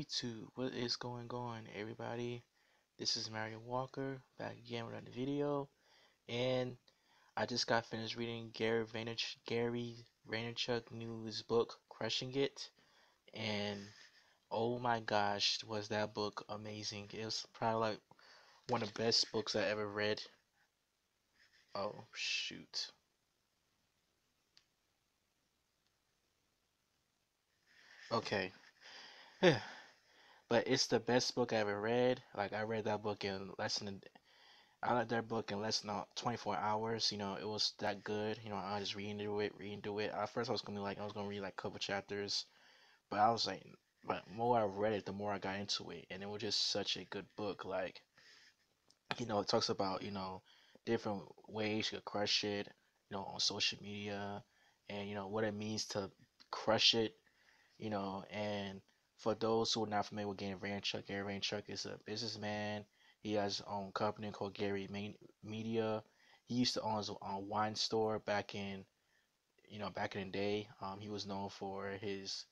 YouTube, what is going on, everybody? This is Mario Walker back again with another video, and I just got finished reading Gary Vaynerchuck News book, Crushing It, and oh my gosh, was that book amazing! It was probably like one of the best books I ever read. Oh shoot. Okay. But it's the best book I ever read. Like I read that book in less than I read that book in less than 24 hours. It was that good. I was just reading through it. At first, I was gonna read like a couple chapters, but I was like, but more I read it, the more I got into it, and it was just such a good book. Like, it talks about different ways you could crush it, on social media, and what it means to crush it, and for those who are not familiar with Gary Vaynerchuck is a businessman. He has his own company called Media. He used to own his own wine store back in the day. He was known for his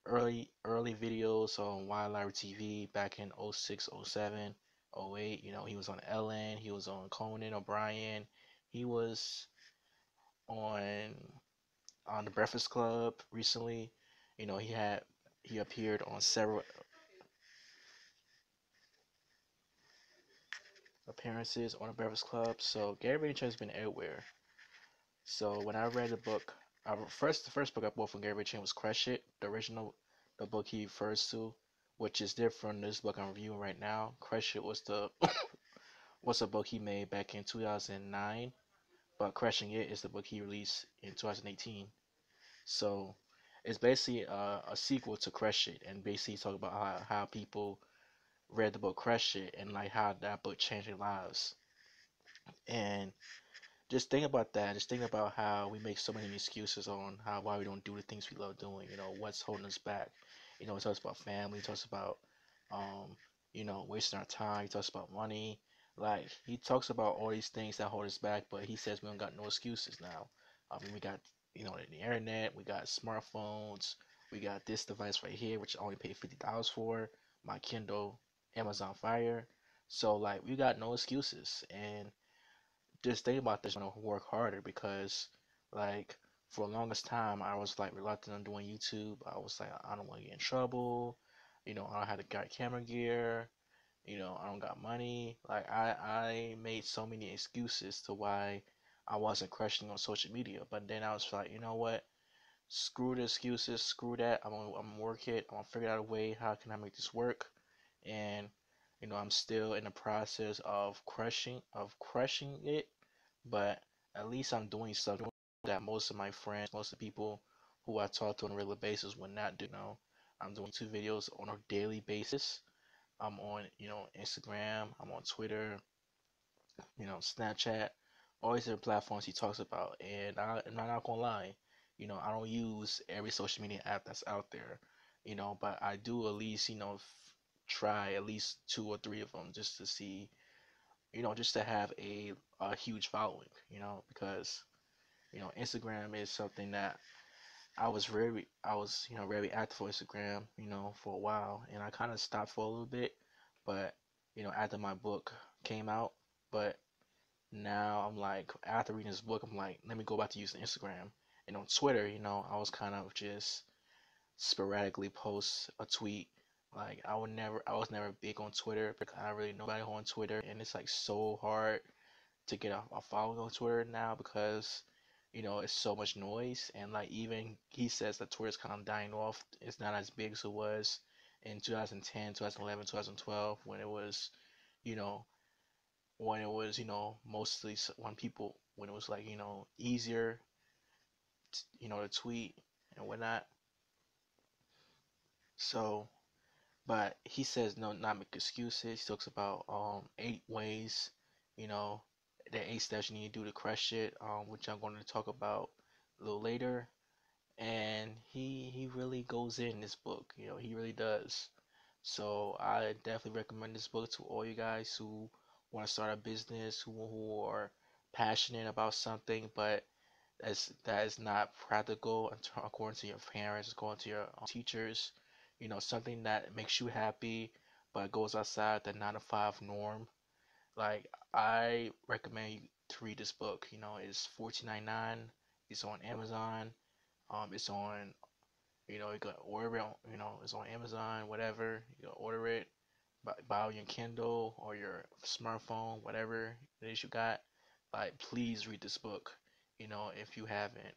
early videos on Wildlife TV back in '06, '07, '08. He was on Ellen, he was on Conan O'Brien, he was on the Breakfast Club recently. He appeared on several appearances on the Breakfast Club. So Gary Vaynerchuk has been everywhere. So when I read the book, the first book I bought from Gary Vaynerchuk was Crush It, the original, the book he refers to, which is different from this book I'm reviewing right now. Crush It was the was a book he made back in 2009, but Crushing It is the book he released in 2018. So it's basically a sequel to Crush It, and basically talk about how people read the book Crush It and like how that book changed their lives. And just think about that. Just think about how we make so many excuses on why we don't do the things we love doing. What's holding us back. It talks about family. It talks about um, wasting our time. He talks about money. Like he talks about all these things that hold us back, but he says we don't got no excuses now. I mean, we got the internet. We got smartphones. We got this device right here, which I only paid $50 for. My Kindle, Amazon Fire. So like we got no excuses, and just think about this, work harder because like for the longest time I was like reluctant on doing YouTube. I was like, I don't want to get in trouble. I don't have the got camera gear. I don't got money. Like I made so many excuses to why I wasn't crushing on social media. But then I was like, you know what? Screw the excuses, screw that. I'm gonna work it. I'm gonna figure out a way how can I make this work. And I'm still in the process of crushing it, but at least I'm doing something that most of my friends, most of the people who I talk to on a regular basis would not do. I'm doing 2 videos on a daily basis. I'm on, Instagram, I'm on Twitter, Snapchat, all these different platforms he talks about. And I'm not gonna lie, I don't use every social media app that's out there, but I do at least, try at least 2 or 3 of them just to see, just to have a huge following, because Instagram is something that I was, very active on Instagram, for a while, and I kind of stopped for a little bit, but after my book came out, but now I'm like, after reading this book, I'm like, let me go back to using Instagram. And on Twitter, I was kind of just sporadically post a tweet. Like I was never big on Twitter because I don't really know anybody on Twitter, and it's like so hard to get a following on Twitter now because it's so much noise, and like even he says that Twitter's kind of dying off. It's not as big as it was in 2010, 2011, 2012 when it was, you know, mostly when it was like easier, to tweet and whatnot. So, but he says no, not make excuses. He talks about 8 ways, you know, the 8 steps you need to do to crush it, which I'm going to talk about a little later. And he really goes in this book, he really does. So I definitely recommend this book to all you guys who want to start a business, who are passionate about something, but that is not practical according to your parents, according to your teachers. something that makes you happy, but goes outside the 9 to 5 norm. Like I recommend you to read this book. It's 14.99. It's on Amazon. It's on you can order it. It's on Amazon. Whatever you can order it. Buy on your Kindle or your smartphone, whatever it is you got. Like, please read this book. If you haven't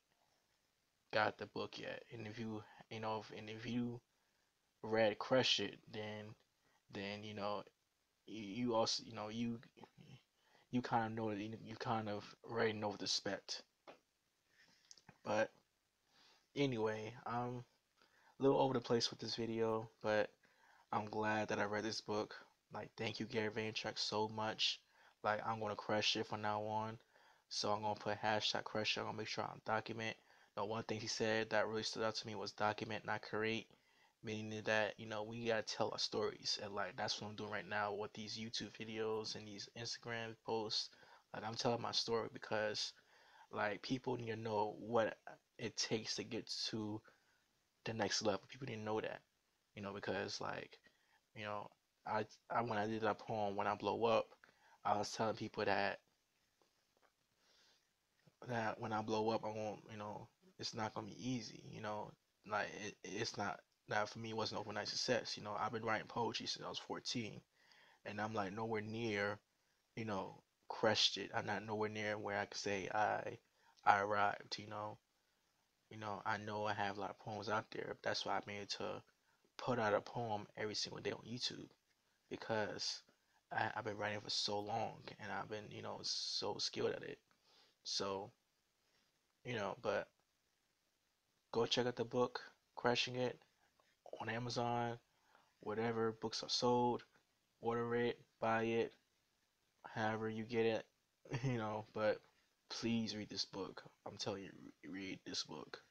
got the book yet, and if you read Crush It, then you also you kind of know that you kind of already know what to expect. But anyway, I'm a little over the place with this video, but I'm glad that I read this book. Like, thank you, Gary Vaynerchuck, so much. Like, I'm gonna crush it from now on. So I'm gonna put hashtag crush it. I'm gonna make sure I document. The one thing he said that really stood out to me was document, not create. Meaning that, we gotta tell our stories. And like that's what I'm doing right now with these YouTube videos and these Instagram posts. Like, I'm telling my story because like people need to know what it takes to get to the next level. People didn't know that, because like, you know, I when I did that poem, When I Blow Up, I was telling people that when I blow up, I won't, it's not gonna be easy, like it's not that for me. It wasn't overnight success. I've been writing poetry since I was 14, and I'm like nowhere near, you know, crushed it. I'm not nowhere near where I could say I arrived. I know I have a lot of poems out there. But that's why I made to put out a poem every single day on YouTube because I've been writing for so long and I've been, so skilled at it. So, but go check out the book, Crushing It, on Amazon, whatever books are sold, order it, buy it, however you get it, but please read this book. I'm telling you, read this book.